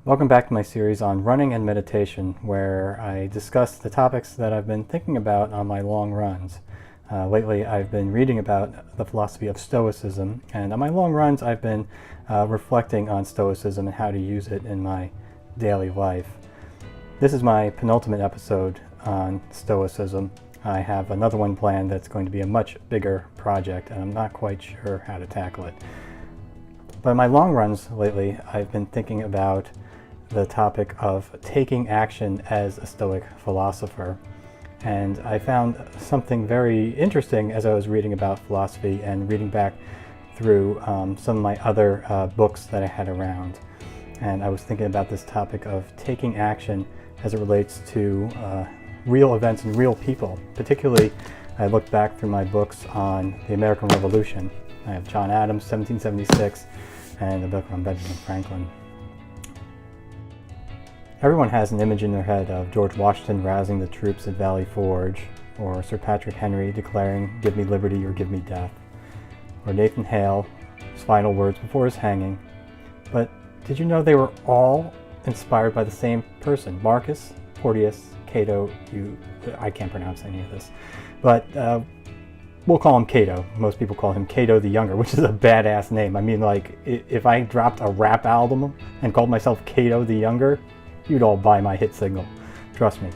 Welcome back to my series on running and meditation, where I discuss the topics that I've been thinking about on my long runs. Lately I've been reading about the philosophy of Stoicism, and on my long runs I've been reflecting on Stoicism and how to use it in my daily life. This is my penultimate episode on Stoicism. I have another one planned that's going to be a much bigger project, and I'm not quite sure how to tackle it. But in my long runs lately I've been thinking about the topic of taking action as a Stoic philosopher. And I found something very interesting as I was reading about philosophy and reading back through some of my other books that I had around. And I was thinking about this topic of taking action as it relates to real events and real people. Particularly, I looked back through my books on the American Revolution. I have John Adams, 1776, and a book on Benjamin Franklin. Everyone has an image in their head of George Washington rousing the troops at Valley Forge, or Sir Patrick Henry declaring, "Give me liberty or give me death," or Nathan Hale's final words before his hanging. But did you know they were all inspired by the same person? Marcus, Portius, Cato, I can't pronounce any of this, but we'll call him Cato. Most people call him Cato the Younger, which is a badass name. I mean, like, if I dropped a rap album and called myself Cato the Younger, you'd all buy my hit single, trust me.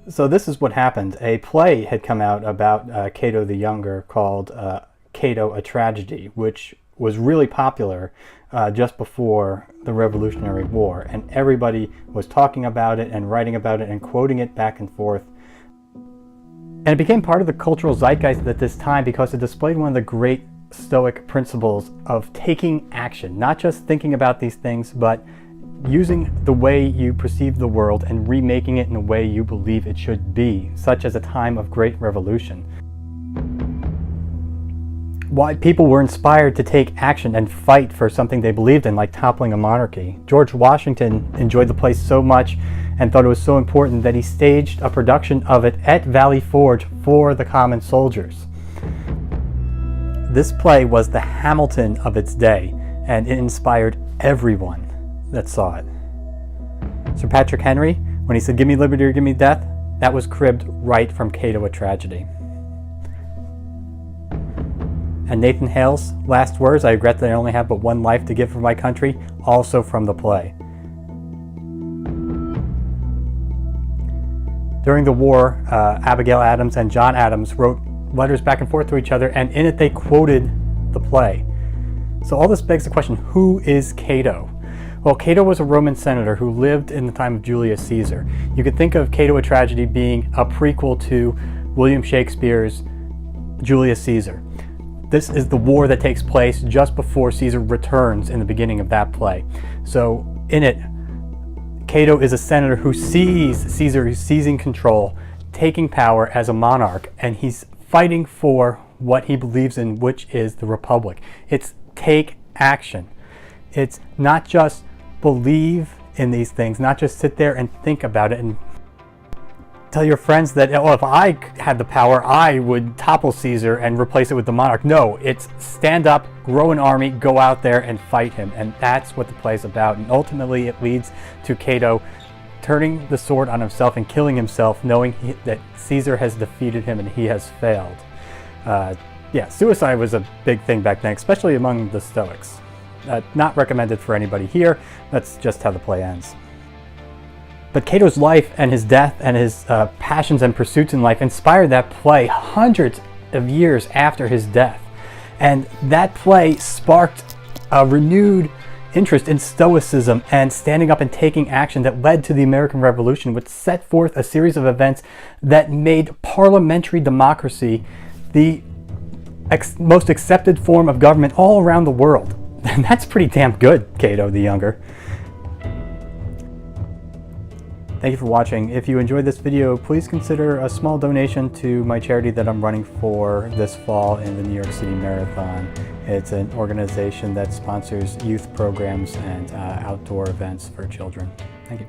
So this is what happened. A play had come out about Cato the Younger called Cato, a Tragedy, which was really popular just before the Revolutionary War, and everybody was talking about it and writing about it and quoting it back and forth. And it became part of the cultural zeitgeist at this time because it displayed one of the great Stoic principles of taking action, not just thinking about these things, but using the way you perceive the world and remaking it in a way you believe it should be, such as a time of great revolution. Why people were inspired to take action and fight for something they believed in, like toppling a monarchy. George Washington enjoyed the play so much and thought it was so important that he staged a production of it at Valley Forge for the common soldiers. This play was the Hamilton of its day, and it inspired everyone that saw it. Sir Patrick Henry, when he said, "Give me liberty or give me death," that was cribbed right from Cato, a Tragedy. And Nathan Hale's last words, "I regret that I only have but one life to give for my country," also from the play. During the war, Abigail Adams and John Adams wrote letters back and forth to each other, and in it they quoted the play. So all this begs the question, who is Cato? Well, Cato was a Roman senator who lived in the time of Julius Caesar. You could think of Cato, a Tragedy being a prequel to William Shakespeare's Julius Caesar. This is the war that takes place just before Caesar returns in the beginning of that play. So in it, Cato is a senator who sees Caesar seizing control, taking power as a monarch, and he's fighting for what he believes in, which is the Republic. It's take action. It's not just believe in these things, not just sit there and think about it and tell your friends that, oh, if I had the power, I would topple Caesar and replace it with the monarch. No, it's stand up, grow an army, go out there and fight him. And that's what the play's about. And ultimately it leads to Cato turning the sword on himself and killing himself, knowing that Caesar has defeated him and he has failed. Suicide was a big thing back then, especially among the Stoics. Not recommended for anybody here. That's just how the play ends. But Cato's life and his death and his passions and pursuits in life inspired that play hundreds of years after his death. And that play sparked a renewed interest in Stoicism and standing up and taking action that led to the American Revolution, which set forth a series of events that made parliamentary democracy the most accepted form of government all around the world. And that's pretty damn good, Cato the Younger. Thank you for watching. If you enjoyed this video, please consider a small donation to my charity that I'm running for this fall in the New York City Marathon. It's an organization that sponsors youth programs and outdoor events for children. Thank you.